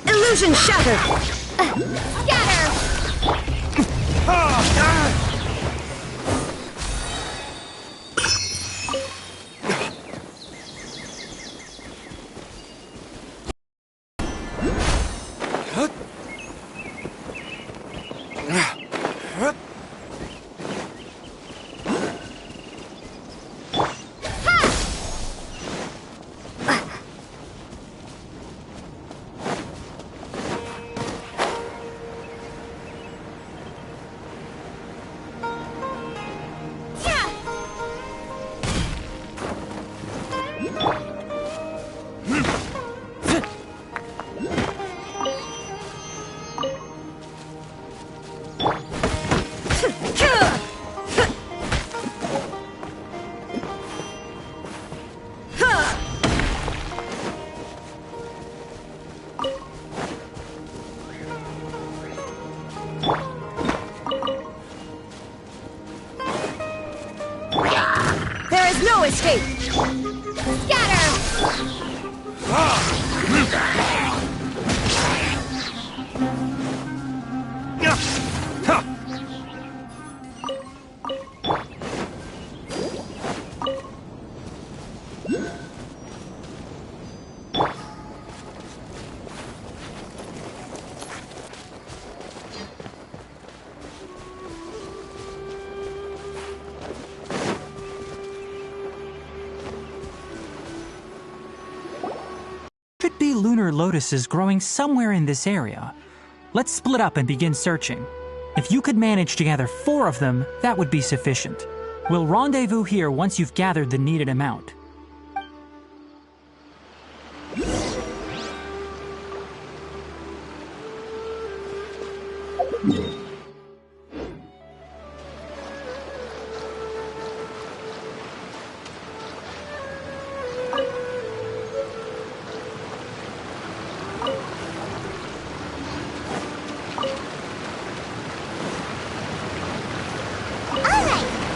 Illusion shattered! Scatter! There is no escape! Scatter! Should be lunar lotuses growing somewhere in this area. Let's split up and begin searching. If you could manage to gather 4 of them, that would be sufficient. We'll rendezvous here once you've gathered the needed amount.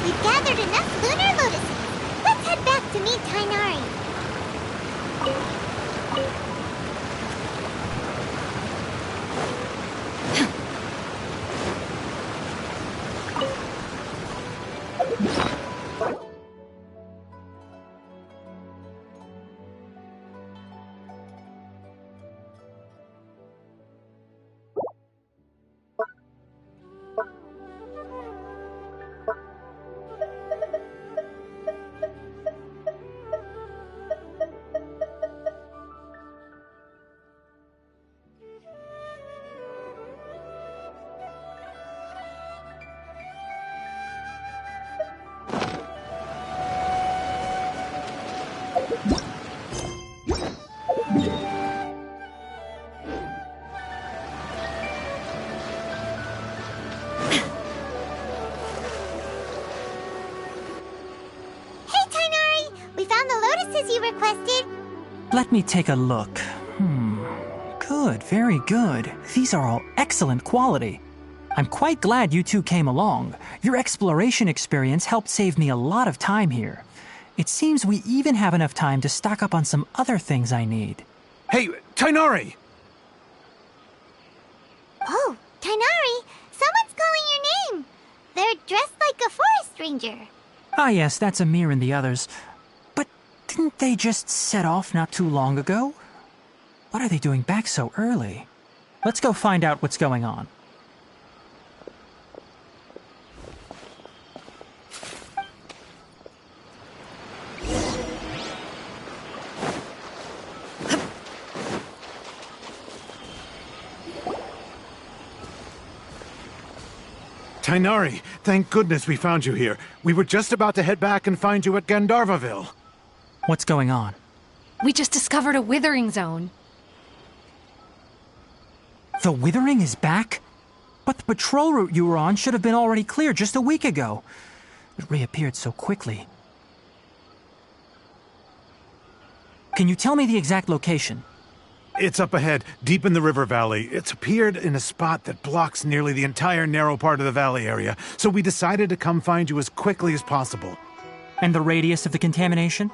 We've gathered enough lunar lotuses. Let's head back to meet Tainari. You requested? Let me take a look. Good, very good. These are all excellent quality. I'm quite glad you two came along. Your exploration experience helped save me a lot of time here. It seems we even have enough time to stock up on some other things I need. Hey, Tainari! Oh, Tainari! Someone's calling your name! They're dressed like a forest ranger. Ah yes, that's Amir and the others. But didn't they just set off not too long ago? What are they doing back so early? Let's go find out what's going on. Tainari, thank goodness we found you here. We were just about to head back and find you at Gandharvaville. What's going on? We just discovered a withering zone. The withering is back? But the patrol route you were on should have been already clear just a week ago. It reappeared so quickly. Can you tell me the exact location? It's up ahead, deep in the river valley. It's appeared in a spot that blocks nearly the entire narrow part of the valley area, so we decided to come find you as quickly as possible. And the radius of the contamination?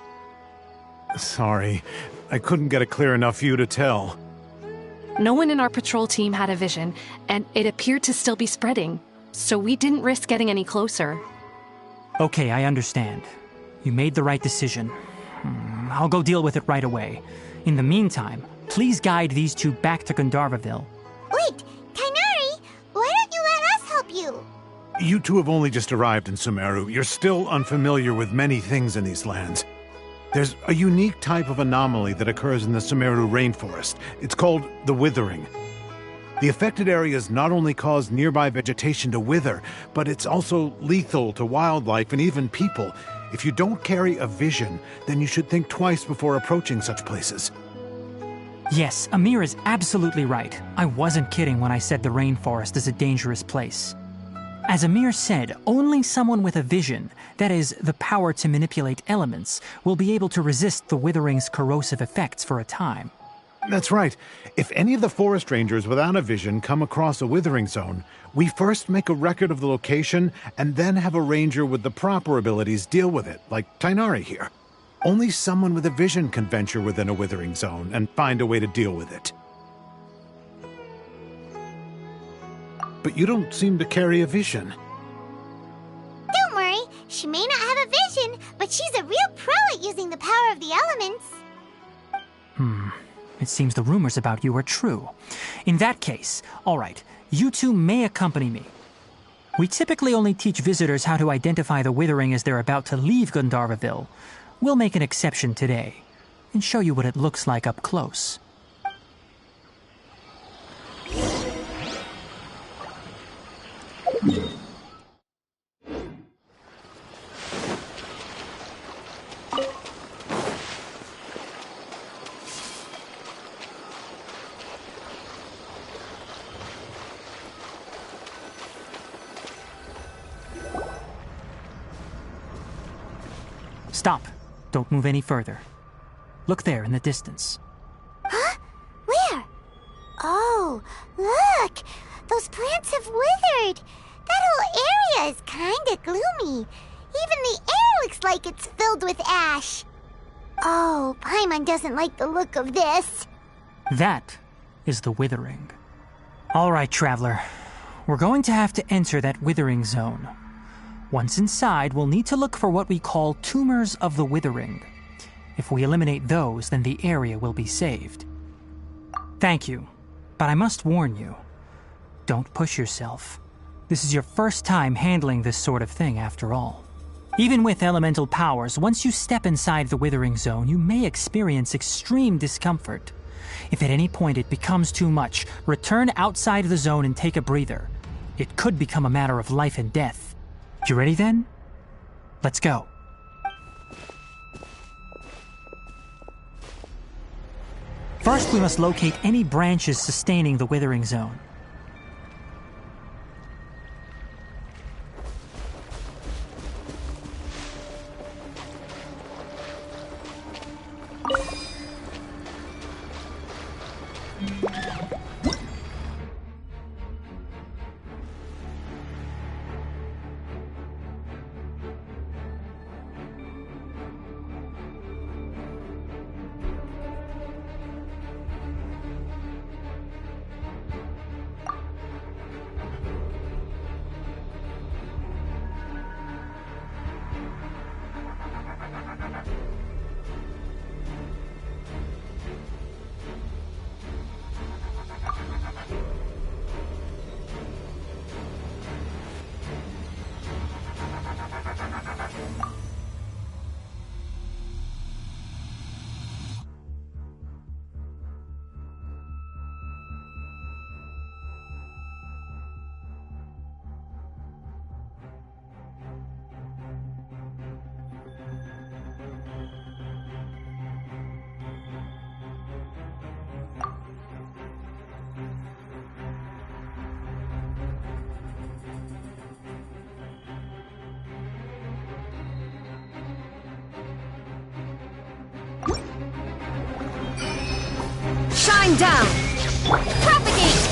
Sorry, I couldn't get a clear enough view to tell. No one in our patrol team had a vision, and it appeared to still be spreading, so we didn't risk getting any closer. Okay, I understand. You made the right decision. I'll go deal with it right away. In the meantime, please guide these two back to Gandharvaville. Wait, Kainari, why don't you let us help you? You two have only just arrived in Sumeru. You're still unfamiliar with many things in these lands. There's a unique type of anomaly that occurs in the Sumeru rainforest. It's called the withering. The affected areas not only cause nearby vegetation to wither, but it's also lethal to wildlife and even people. If you don't carry a vision, then you should think twice before approaching such places. Yes, Amir is absolutely right. I wasn't kidding when I said the rainforest is a dangerous place. As Amir said, only someone with a vision, that is, the power to manipulate elements, will be able to resist the withering's corrosive effects for a time. That's right. If any of the forest rangers without a vision come across a withering zone, we first make a record of the location and then have a ranger with the proper abilities deal with it, like Tainari here. Only someone with a vision can venture within a withering zone and find a way to deal with it. But you don't seem to carry a vision. Don't worry, she may not have a vision, but she's a real pro at using the power of the elements. It seems the rumors about you are true. In that case, all right, you two may accompany me. We typically only teach visitors how to identify the withering as they're about to leave Gandharvaville. We'll make an exception today and show you what it looks like up close. Stop. Don't move any further. Look there in the distance. Huh? Where? Oh, look! Those plants have withered! That whole area is kinda gloomy. Even the air looks like it's filled with ash. Oh, Paimon doesn't like the look of this. That is the withering. All right, traveler. We're going to have to enter that withering zone. Once inside, we'll need to look for what we call tumors of the withering. If we eliminate those, then the area will be saved. Thank you, but I must warn you. Don't push yourself. This is your first time handling this sort of thing, after all. Even with elemental powers, once you step inside the withering zone, you may experience extreme discomfort. If at any point it becomes too much, return outside the zone and take a breather. It could become a matter of life and death. You ready then? Let's go. First, we must locate any branches sustaining the withering zone. Shine down! Propagate!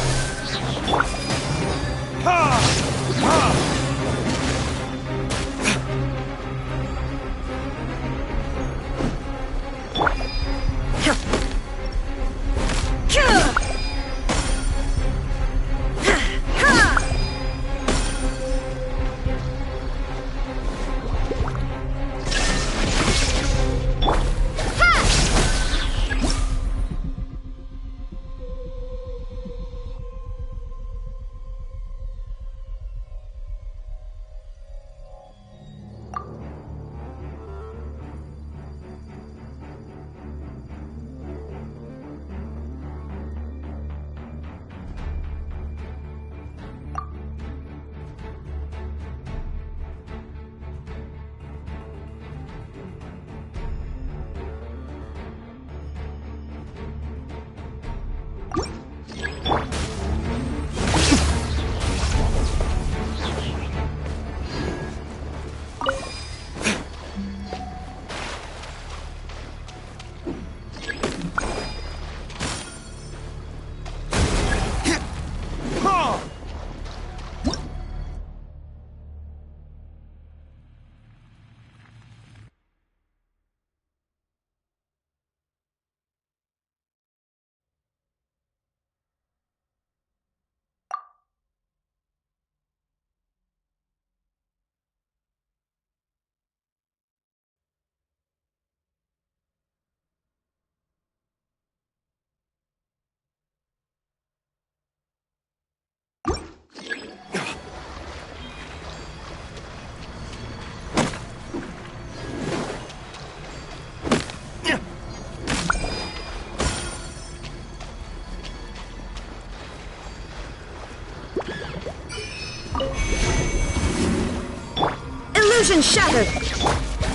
Illusion shattered!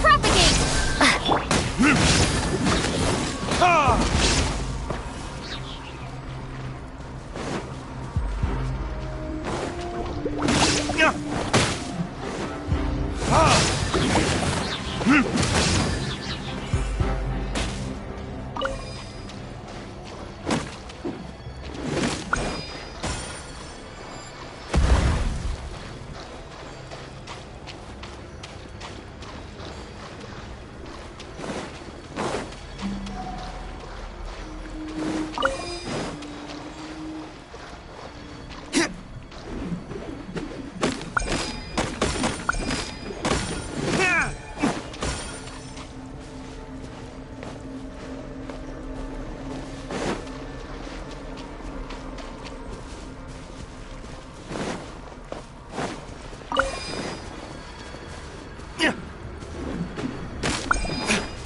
Propagate!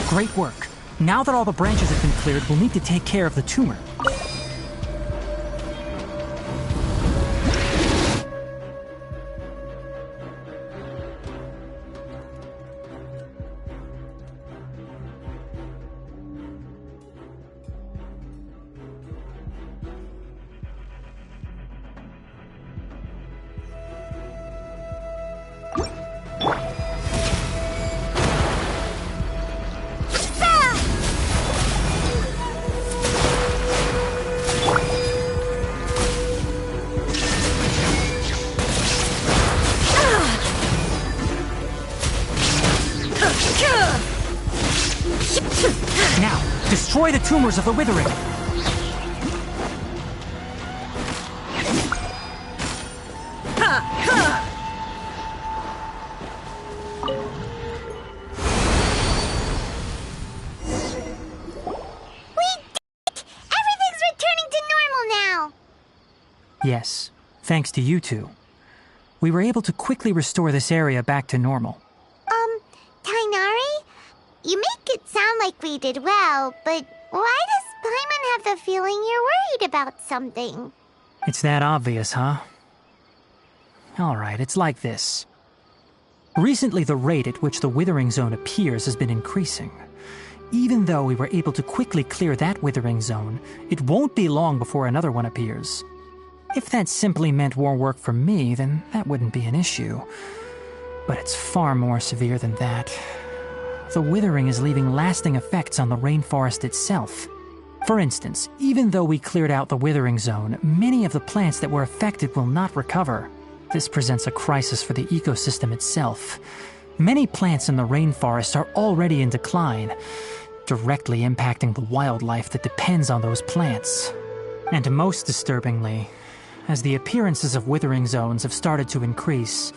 Great work. Now that all the branches have been cleared, we'll need to take care of the tumor. Now, destroy the tumors of the withering. Yes, thanks to you two. We were able to quickly restore this area back to normal. Kainari? You make it sound like we did well, but why does Paimon have the feeling you're worried about something? It's that obvious, huh? Alright, it's like this. Recently, the rate at which the Withering Zone appears has been increasing. Even though we were able to quickly clear that Withering Zone, it won't be long before another one appears. If that simply meant more work for me, then that wouldn't be an issue. But it's far more severe than that. The withering is leaving lasting effects on the rainforest itself. For instance, even though we cleared out the Withering Zone, many of the plants that were affected will not recover. This presents a crisis for the ecosystem itself. Many plants in the rainforest are already in decline, directly impacting the wildlife that depends on those plants. And most disturbingly, as the appearances of Withering Zones have started to increase,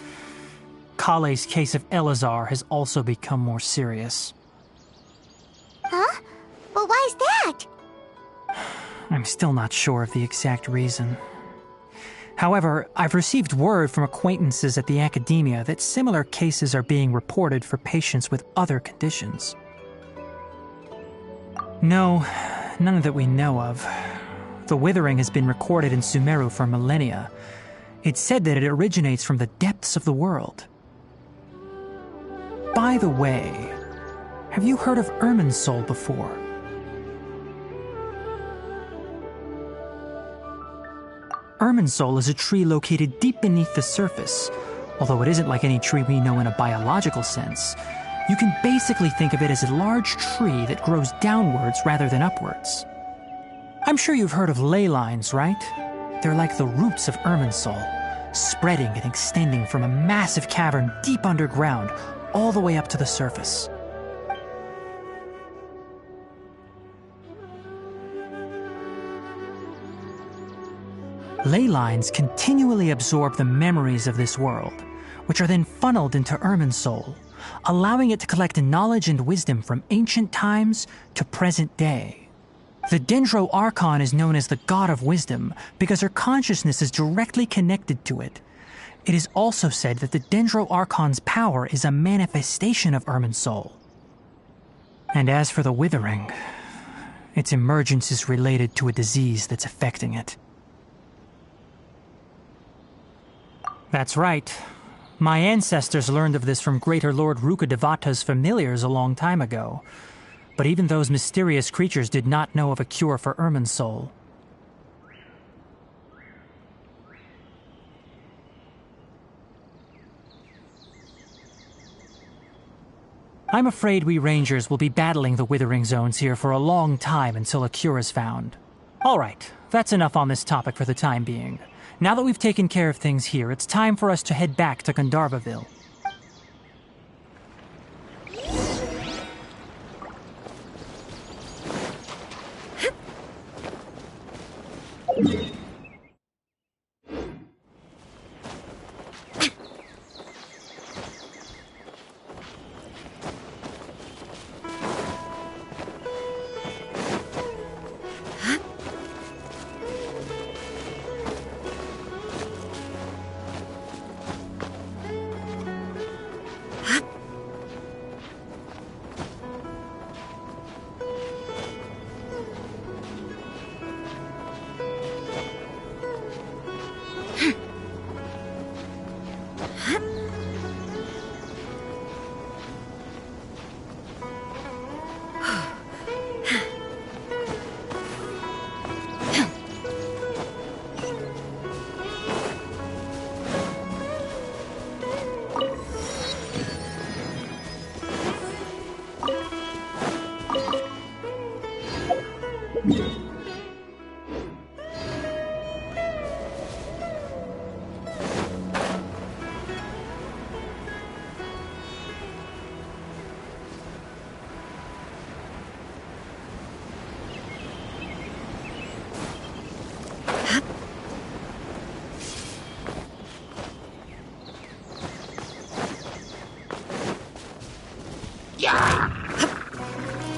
Kale's case of Elazar has also become more serious. Huh? But why's that? I'm still not sure of the exact reason. However, I've received word from acquaintances at the academia that similar cases are being reported for patients with other conditions. No, none that we know of. The withering has been recorded in Sumeru for millennia. It's said that it originates from the depths of the world. By the way, have you heard of Irminsul before? Irminsul is a tree located deep beneath the surface. Although it isn't like any tree we know in a biological sense, you can basically think of it as a large tree that grows downwards rather than upwards. I'm sure you've heard of ley lines, right? They're like the roots of Irminsul, spreading and extending from a massive cavern deep underground all the way up to the surface. Ley lines continually absorb the memories of this world, which are then funneled into Irminsul, allowing it to collect knowledge and wisdom from ancient times to present day. The Dendro Archon is known as the God of Wisdom because her consciousness is directly connected to it. It is also said that the Dendro Archon's power is a manifestation of Irminsul. And as for the Withering, its emergence is related to a disease that's affecting it. That's right. My ancestors learned of this from Greater Lord Rukadevata's familiars a long time ago. But even those mysterious creatures did not know of a cure for Irminsul. I'm afraid we Rangers will be battling the Withering Zones here for a long time until a cure is found. Alright, that's enough on this topic for the time being. Now that we've taken care of things here, it's time for us to head back to Gandharvaville.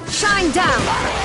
Shine down!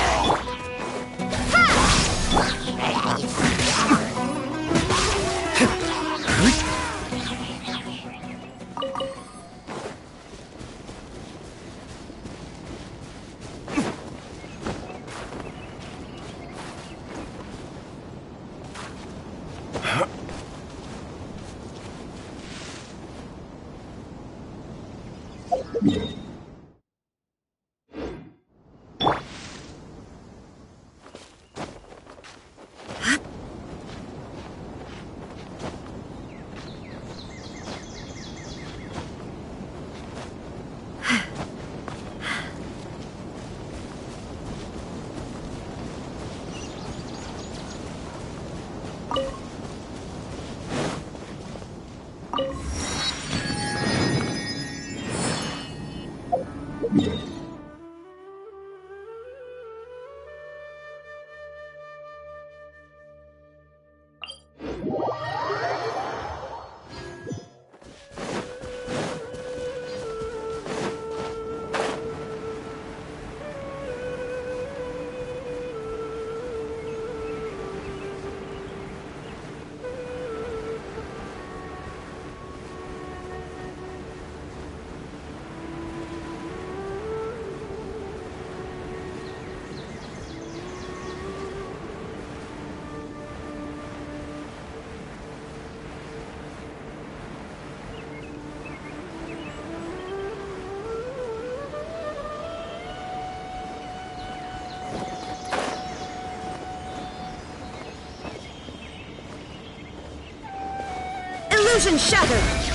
Illusion shattered!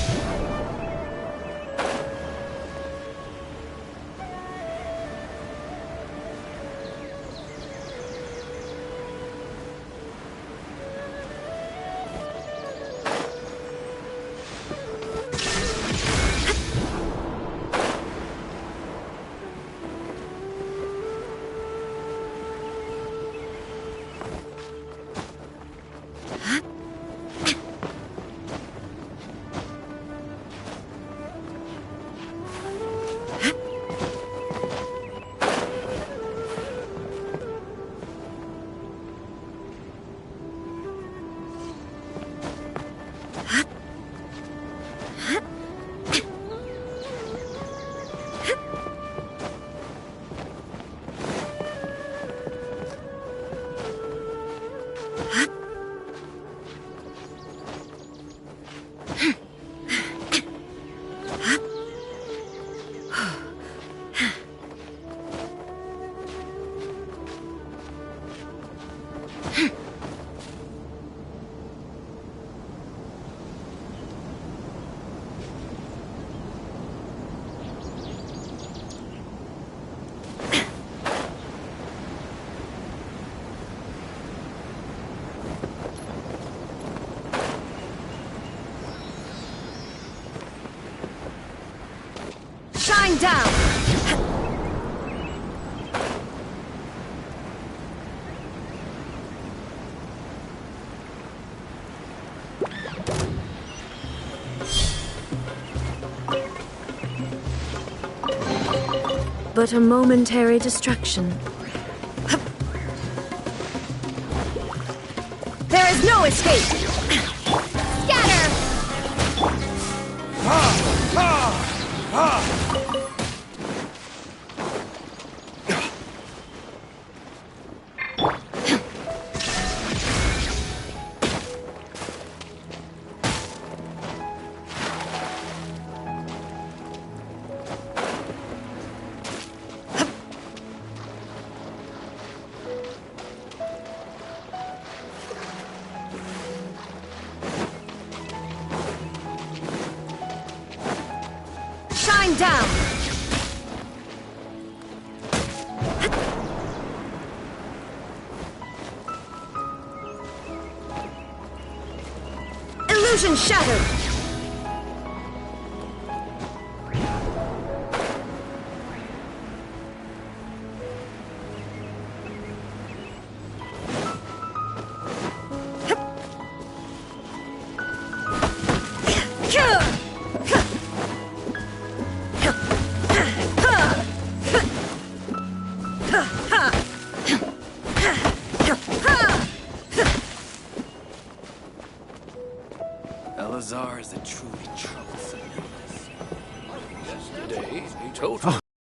Shine down! But a momentary distraction. There is no escape! Scatter! Shine down! Illusion shattered! Elazar is a truly troublesome illness. Yesterday, he told me.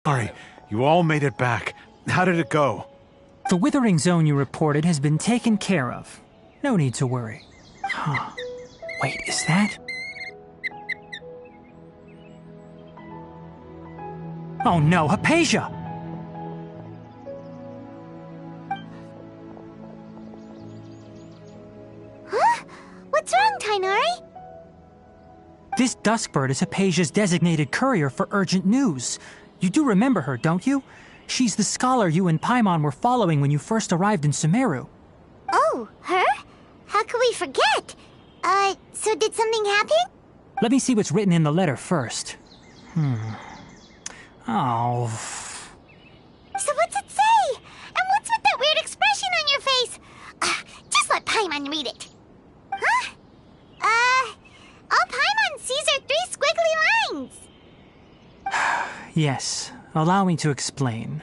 Sorry, you all made it back. How did it go? The withering zone you reported has been taken care of. No need to worry. Huh. Wait, is that? Oh no, Hypatia! Huh? What's wrong, Tainari? This Duskbird is Hypatia's designated courier for urgent news. You do remember her, don't you? She's the scholar you and Paimon were following when you first arrived in Sumeru. Oh, her? How could we forget? So did something happen? Let me see what's written in the letter first. Oh. So what's it say? And what's with that weird expression on your face? Just let Paimon read it. Huh? All Paimon sees are 3 squiggly lines. Yes, allow me to explain.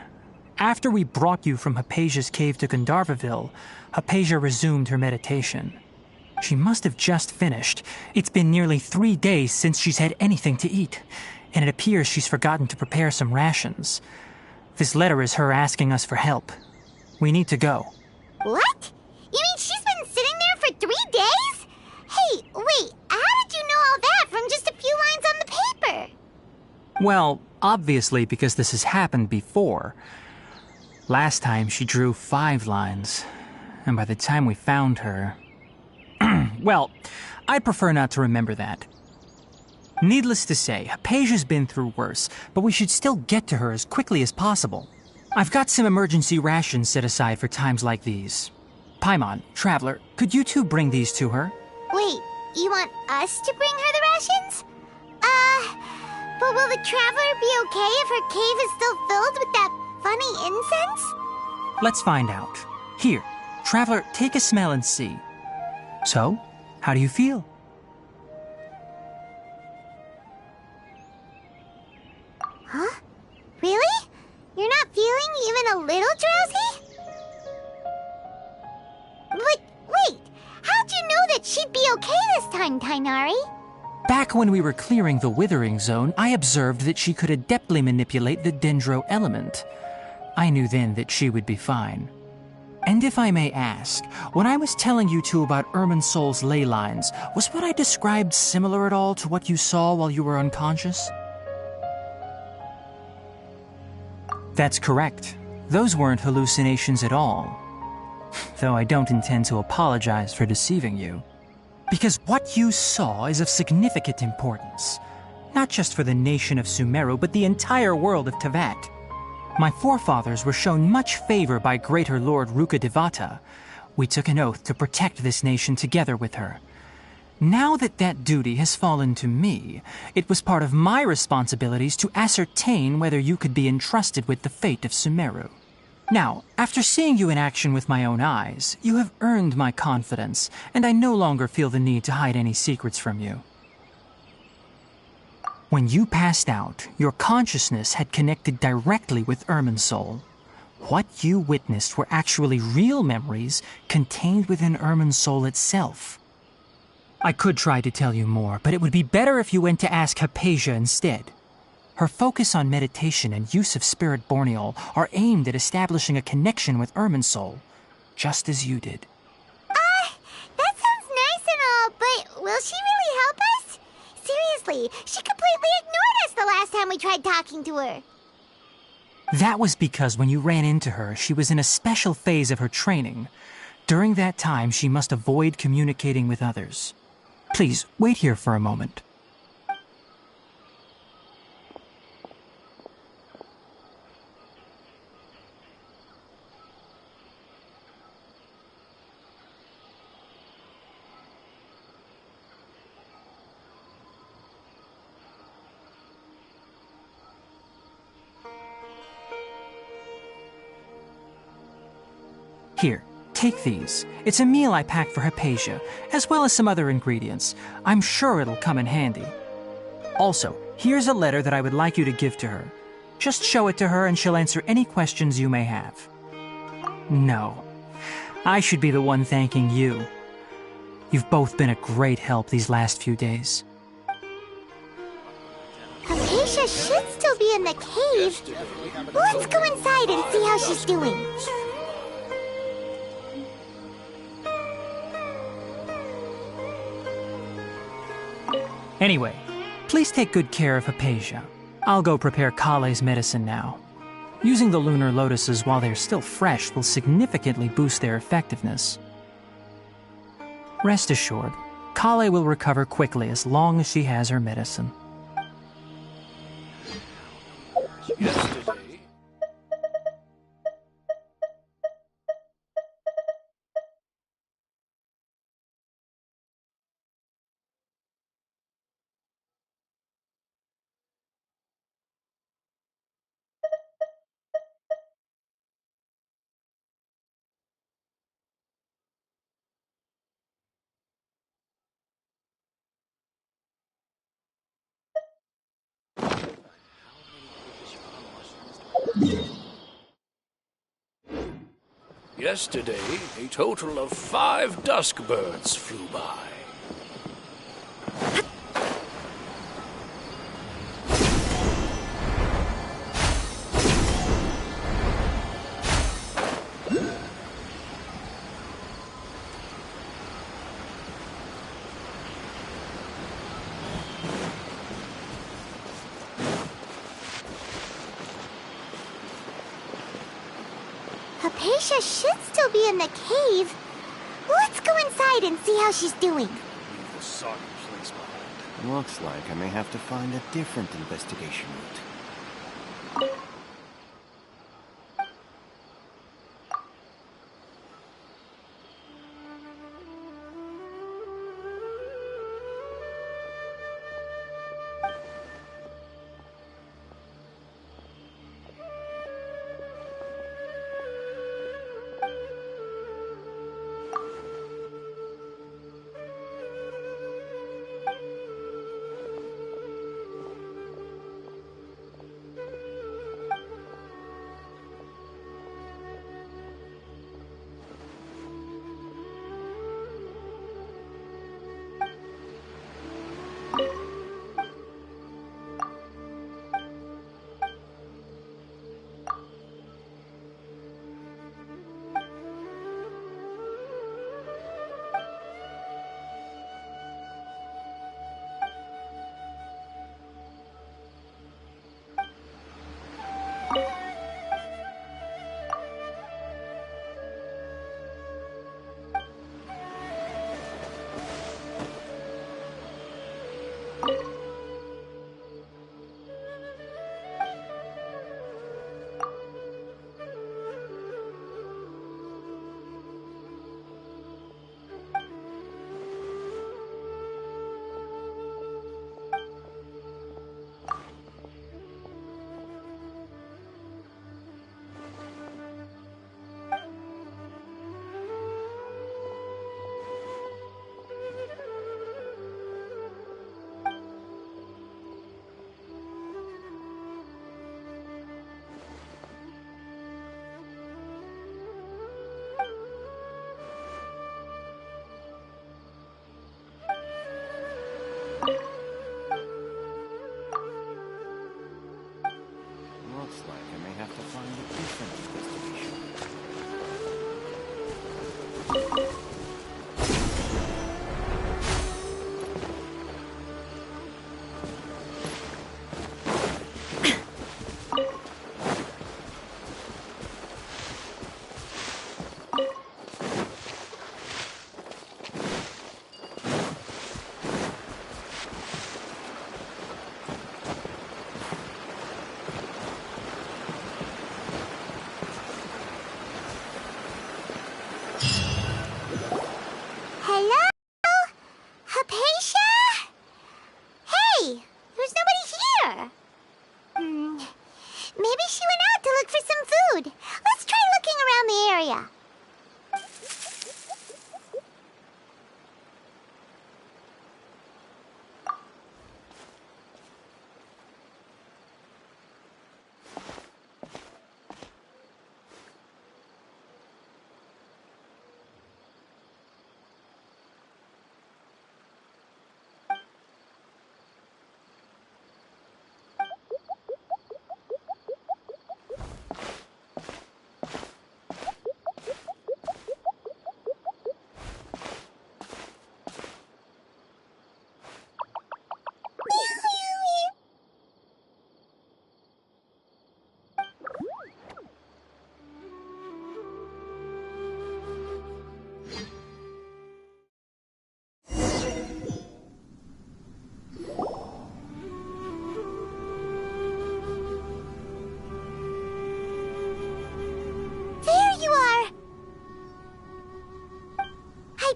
After we brought you from Hypatia's cave to Gandharvaville, Hypatia resumed her meditation. She must have just finished. It's been nearly 3 days since she's had anything to eat, and it appears she's forgotten to prepare some rations. This letter is her asking us for help. We need to go. What? You mean she's been sitting there for 3 days? Hey, wait, how did you know all that from just a few lines on the paper? Well, obviously because this has happened before. Last time she drew 5 lines, and by the time we found her... Well, I'd prefer not to remember that. Needless to say, Hypatia's been through worse, but we should still get to her as quickly as possible. I've got some emergency rations set aside for times like these. Paimon, Traveler, could you two bring these to her? Wait, you want us to bring her the rations? But will the Traveler be okay if her cave is still filled with that funny incense? Let's find out. Here, Traveler, take a smell and see. So, how do you feel? Huh? Really? You're not feeling even a little drowsy? But wait, how'd you know that she'd be okay this time, Tainari? Back when we were clearing the Withering Zone, I observed that she could adeptly manipulate the Dendro element. I knew then that she would be fine. And if I may ask, when I was telling you two about Irminsol's ley lines, was what I described similar at all to what you saw while you were unconscious? That's correct. Those weren't hallucinations at all. though I don't intend to apologize for deceiving you. Because what you saw is of significant importance, not just for the nation of Sumeru, but the entire world of Tevat. My forefathers were shown much favor by Greater Lord Rukkhadevata. We took an oath to protect this nation together with her. Now that that duty has fallen to me, it was part of my responsibilities to ascertain whether you could be entrusted with the fate of Sumeru. Now, after seeing you in action with my own eyes, you have earned my confidence, and I no longer feel the need to hide any secrets from you. When you passed out, your consciousness had connected directly with Irminsul. What you witnessed were actually real memories contained within Irminsul itself. I could try to tell you more, but it would be better if you went to ask Hypatia instead. Her focus on meditation and use of Spirit Borneol are aimed at establishing a connection with Irminsul, just as you did. That sounds nice and all, but will she really help us? Seriously, she completely ignored us the last time we tried talking to her. That was because when you ran into her, she was in a special phase of her training. During that time, she must avoid communicating with others. Please, wait here for a moment. Here, take these. It's a meal I packed for Hypatia, as well as some other ingredients. I'm sure it'll come in handy. Also, here's a letter that I would like you to give to her. Just show it to her and she'll answer any questions you may have. No, I should be the one thanking you. You've both been a great help these last few days. Hypatia should still be in the cave. Let's go inside and see how she's doing. Anyway, please take good care of Hypatia. I'll go prepare Kale's medicine now. Using the lunar lotuses while they're still fresh will significantly boost their effectiveness. Rest assured, Kale will recover quickly as long as she has her medicine. Yesterday. Yesterday, a total of 5 dusk birds flew by. Hypatia should still be in the cave. Let's go inside and see how she's doing. Leave the soggy place behind. Looks like I may have to find a different investigation route.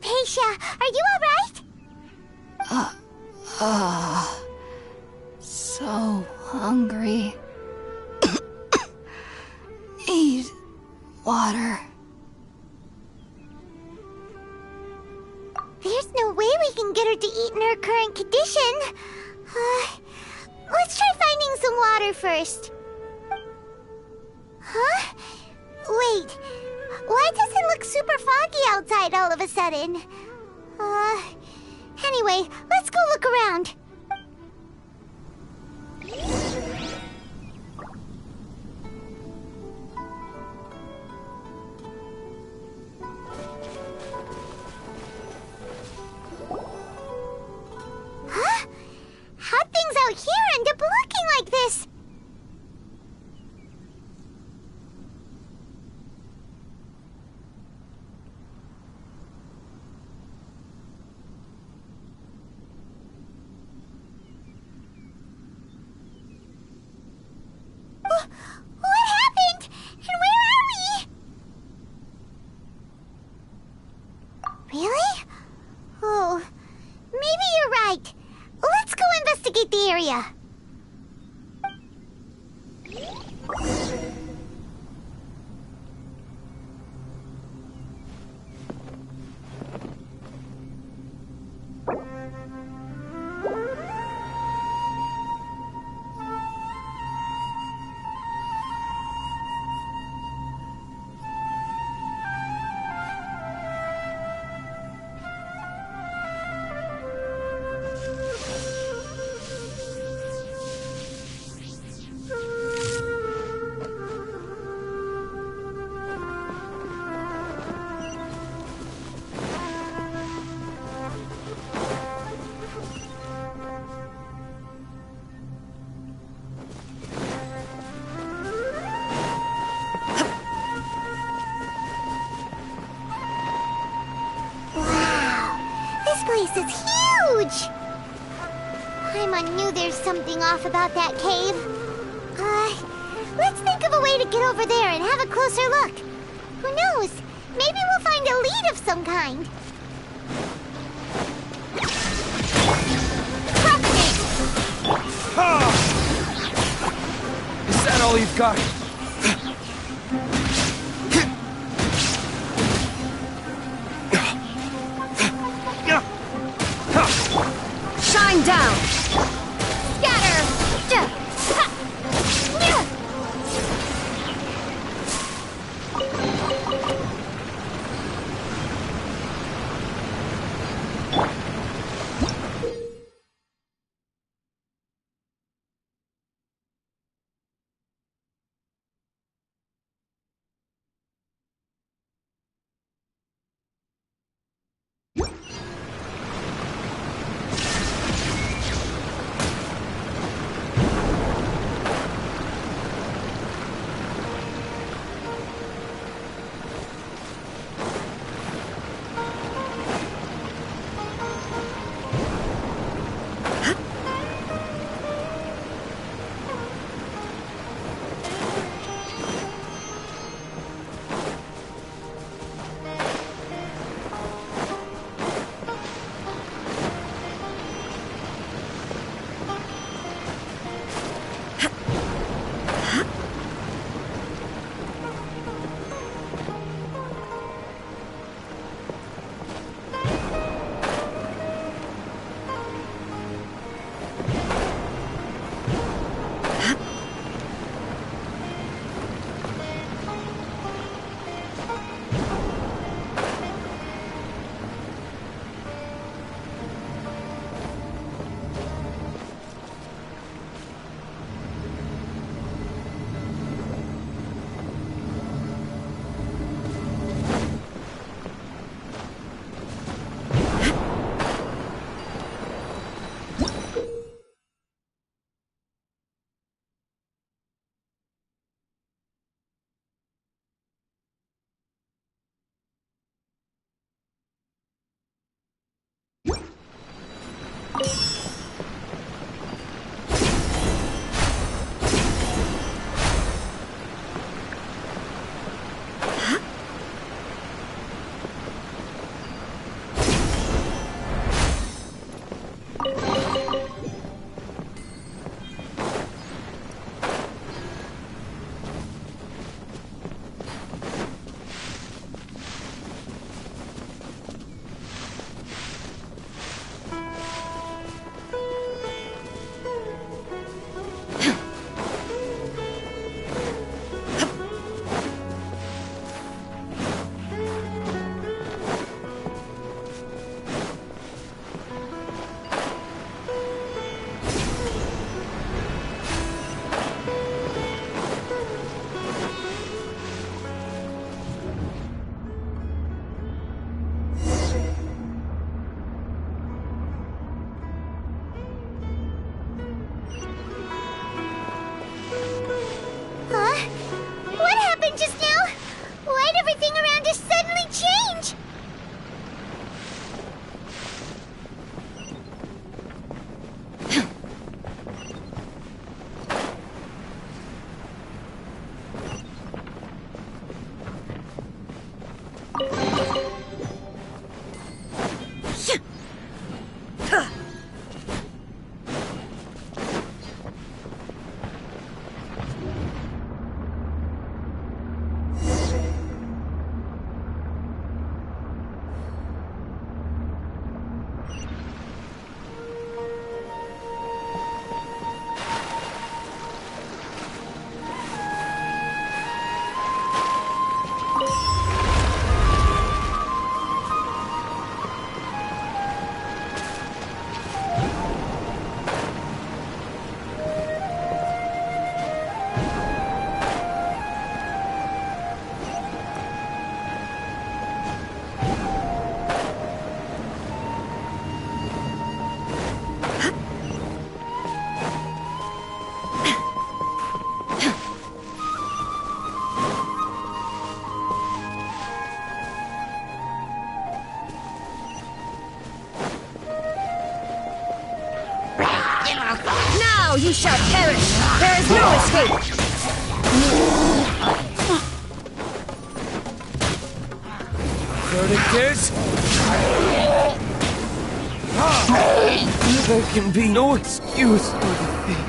Hypatia, are you alright? So hungry. Need water. There's no way we can get her to eat in her current condition. Let's try finding some water first. Huh? Wait, why does it look super foggy outside all of a sudden? Anyway, let's go look around. Huh? How'd things out here end up looking like this? What happened? And where are we? Really? Oh, maybe you're right. Let's go investigate the area. This place is huge! Paimon knew there's something off about that cave. Let's think of a way to get over there and have a closer look. Who knows? Maybe we'll find a lead of some kind. Is that all you've got? Shine down! Scatter! Now you shall perish! There is no escape! Verdict is... There can be no excuse for defeat.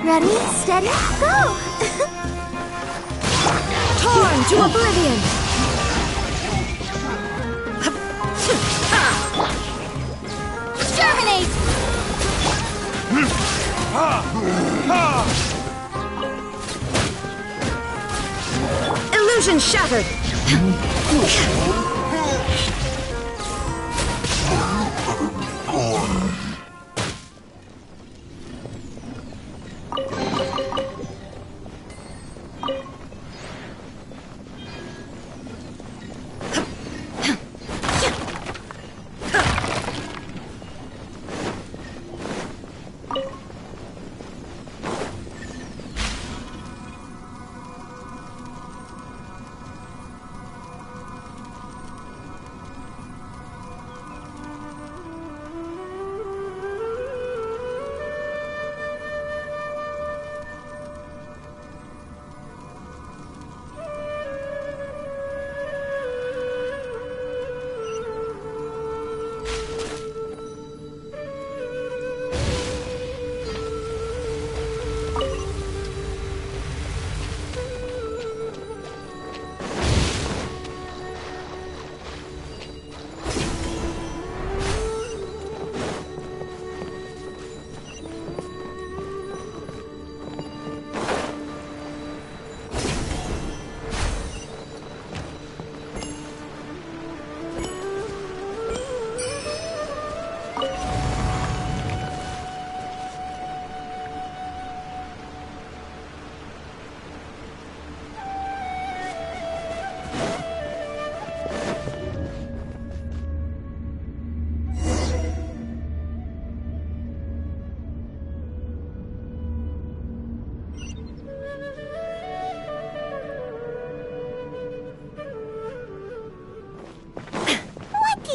Ready, steady, go! Torn to oblivion! Exterminate! Illusion shattered!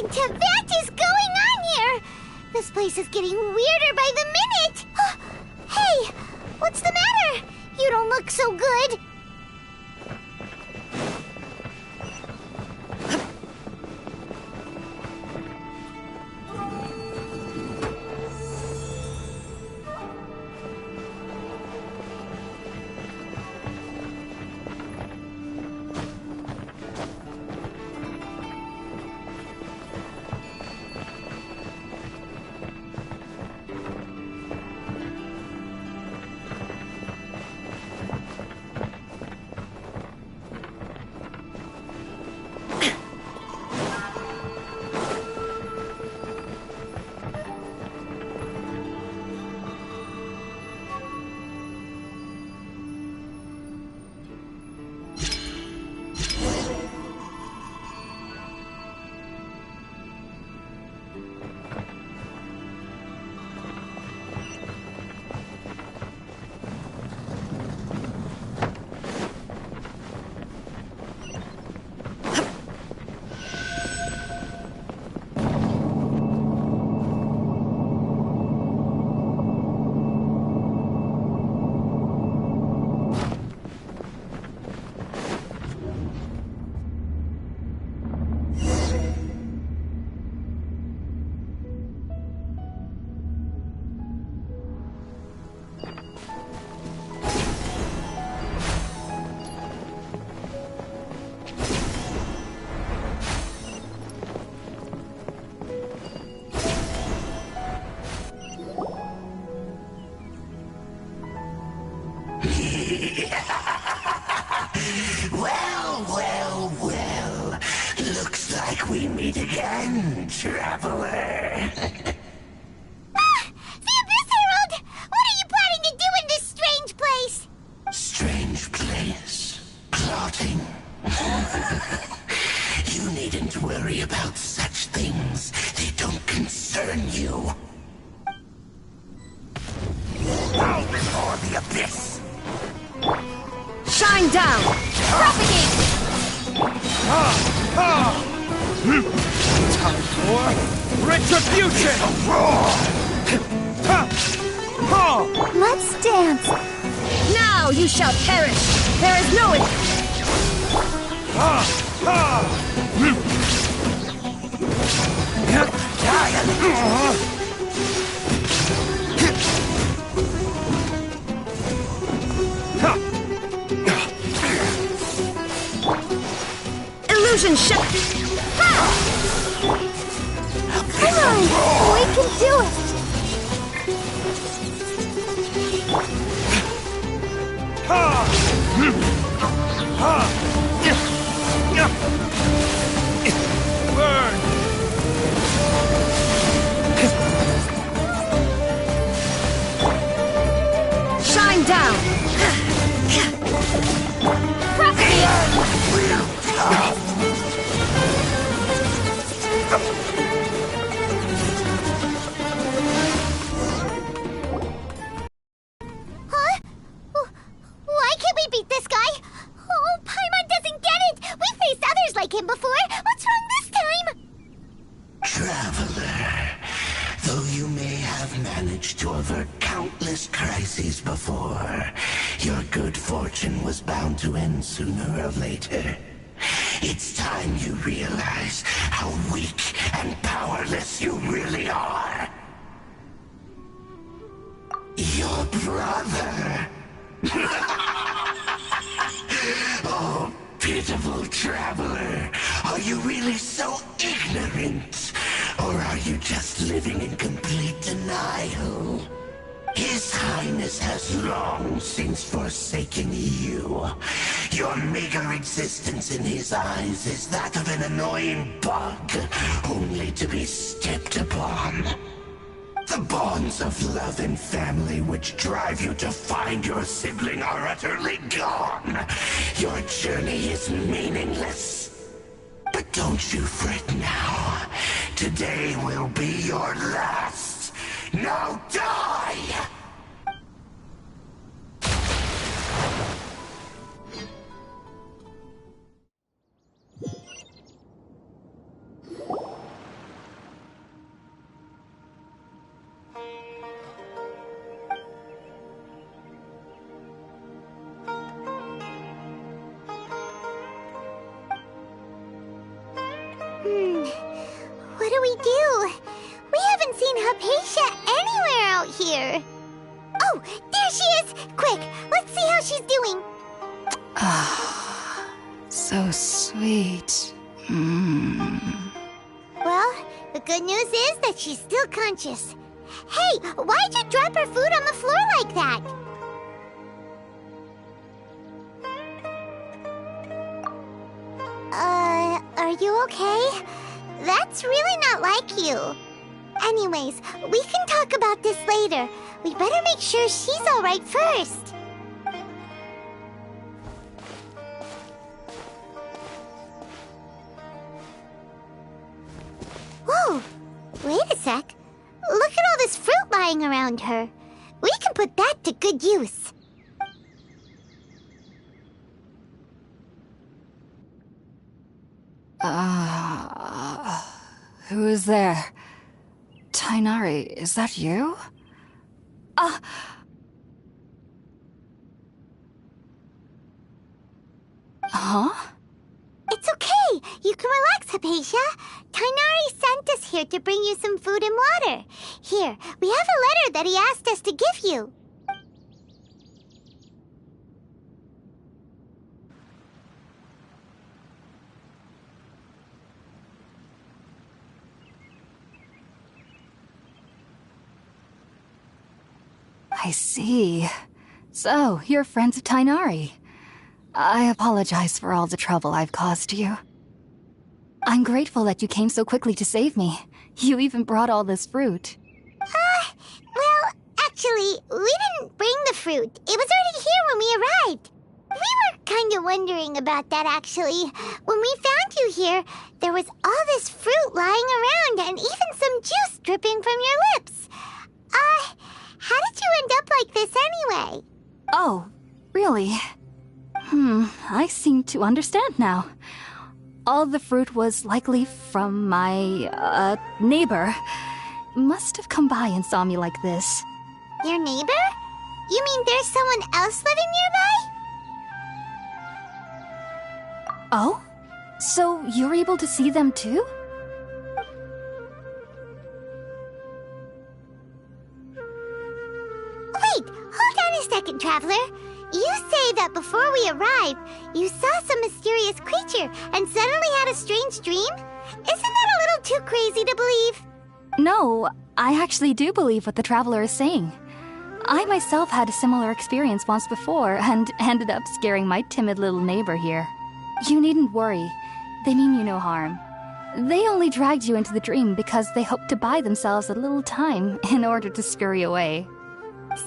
What is going on here? This place is getting weirder by the minute! Hey, what's the matter? You don't look so good. Well. Looks like we meet again, traveler. The Abyss Herald! What are you planning to do in this strange place? Strange place. Plotting. You needn't worry about such things. They don't concern you. Bow before the Abyss. Shine down! Propagate! Time for retribution! Let's dance. Now you shall perish! There is no... Illusion shut! Come on, we can do it. Burn! Shine down! Huh? Why can't we beat this guy? Oh, Paimon doesn't get it. We faced others like him before. What's wrong this time? Traveler, though you may have managed to avert countless crises before, your good fortune was bound to end sooner or later. It's time you realize how weak and powerless you really are. Your brother. Oh, pitiful traveler. Are you really so ignorant? Or are you just living in complete denial? His Highness has long since forsaken you. Your meager existence in his eyes is that of an annoying bug, only to be stepped upon. The bonds of love and family which drive you to find your sibling are utterly gone. Your journey is meaningless. But don't you fret now. Today will be your last. Now die! What do we do? We haven't seen Hypatia anywhere out here. Oh, there she is! Quick, let's see how she's doing. So sweet. Well, the good news is that she's still conscious. Hey, why'd you drop her food on the floor like that? Are you okay? That's really not like you. Anyways, we can talk about this later. We better make sure she's alright first. Whoa! Wait a sec. Look at all this fruit lying around her. We can put that to good use. Who is there? Tainari, is that you? Huh? It's okay. You can relax, Hypatia. Tainari sent us here to bring you some food and water. Here, we have a letter that he asked us to give you. I see. So, you're friends of Tainari. I apologize for all the trouble I've caused you. I'm grateful that you came so quickly to save me. You even brought all this fruit. Well, actually, we didn't bring the fruit. It was already here when we arrived. We were kind of wondering about that, actually. When we found you here, there was all this fruit lying around and even some juice dripping from your lips. How did you end up like this anyway? Oh, really? I seem to understand now. All the fruit was likely from my, neighbor. Must have come by and saw me like this. Your neighbor? You mean there's someone else living nearby? Oh? So you're able to see them too? Wait, hold on a second, Traveler. You say that before we arrived, you saw some mysterious creature and suddenly had a strange dream? Isn't that a little too crazy to believe? No, I actually do believe what the Traveler is saying. I myself had a similar experience once before and ended up scaring my timid little neighbor here. You needn't worry. They mean you no harm. They only dragged you into the dream because they hoped to buy themselves a little time in order to scurry away.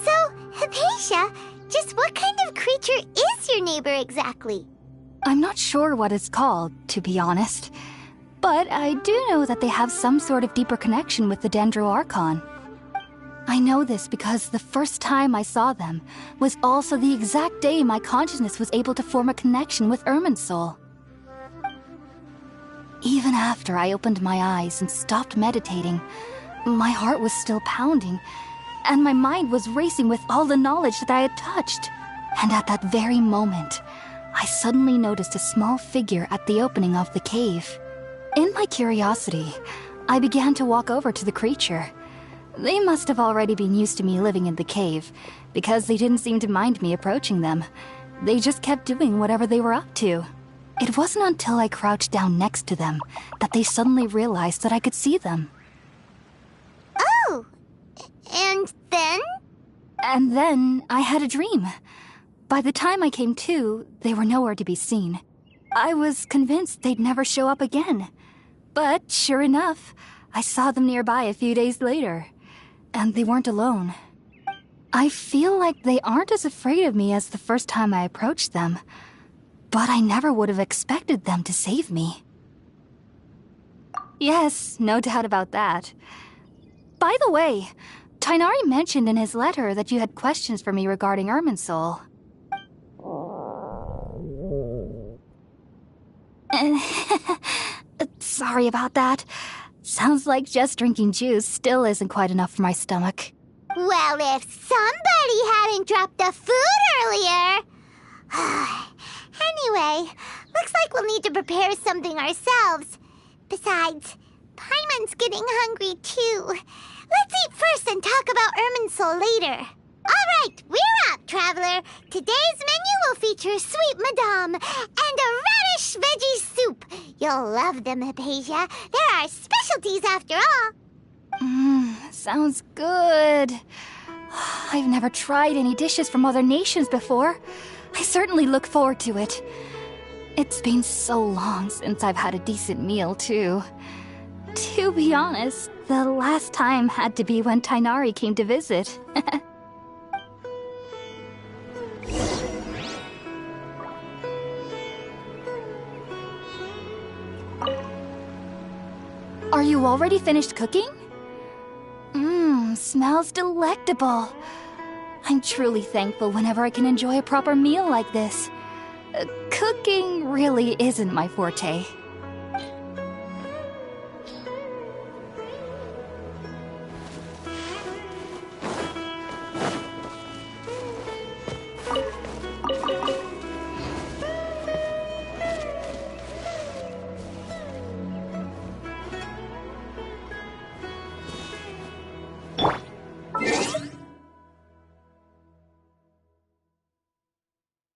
So, Hypatia, just what kind of creature is your neighbor exactly? I'm not sure what it's called, to be honest. But I do know that they have some sort of deeper connection with the Dendro Archon. I know this because the first time I saw them was also the exact day my consciousness was able to form a connection with Irminsul. Even after I opened my eyes and stopped meditating, my heart was still pounding, and my mind was racing with all the knowledge that I had touched. And at that very moment, I suddenly noticed a small figure at the opening of the cave. In my curiosity, I began to walk over to the creature. They must have already been used to me living in the cave, because they didn't seem to mind me approaching them. They just kept doing whatever they were up to. It wasn't until I crouched down next to them that they suddenly realized that I could see them. Oh! And then? And then I had a dream. By the time I came to, they were nowhere to be seen. I was convinced they'd never show up again. But sure enough, I saw them nearby a few days later. And they weren't alone. I feel like they aren't as afraid of me as the first time I approached them. But I never would have expected them to save me. Yes, no doubt about that. By the way, Tighnari mentioned in his letter that you had questions for me regarding Irminsul. Sorry about that. Sounds like just drinking juice still isn't quite enough for my stomach. Well, if somebody hadn't dropped the food earlier... Anyway, looks like we'll need to prepare something ourselves. Besides, Paimon's getting hungry too. Let's eat first and talk about Irminsul later. All right, we're up, Traveler. Today's menu will feature sweet madame and a radish veggie soup. You'll love them, Hypatia. They're our specialties after all. Sounds good. I've never tried any dishes from other nations before. I certainly look forward to it. It's been so long since I've had a decent meal, too. To be honest, the last time had to be when Tighnari came to visit. Are you already finished cooking? Smells delectable. I'm truly thankful whenever I can enjoy a proper meal like this. Cooking really isn't my forte.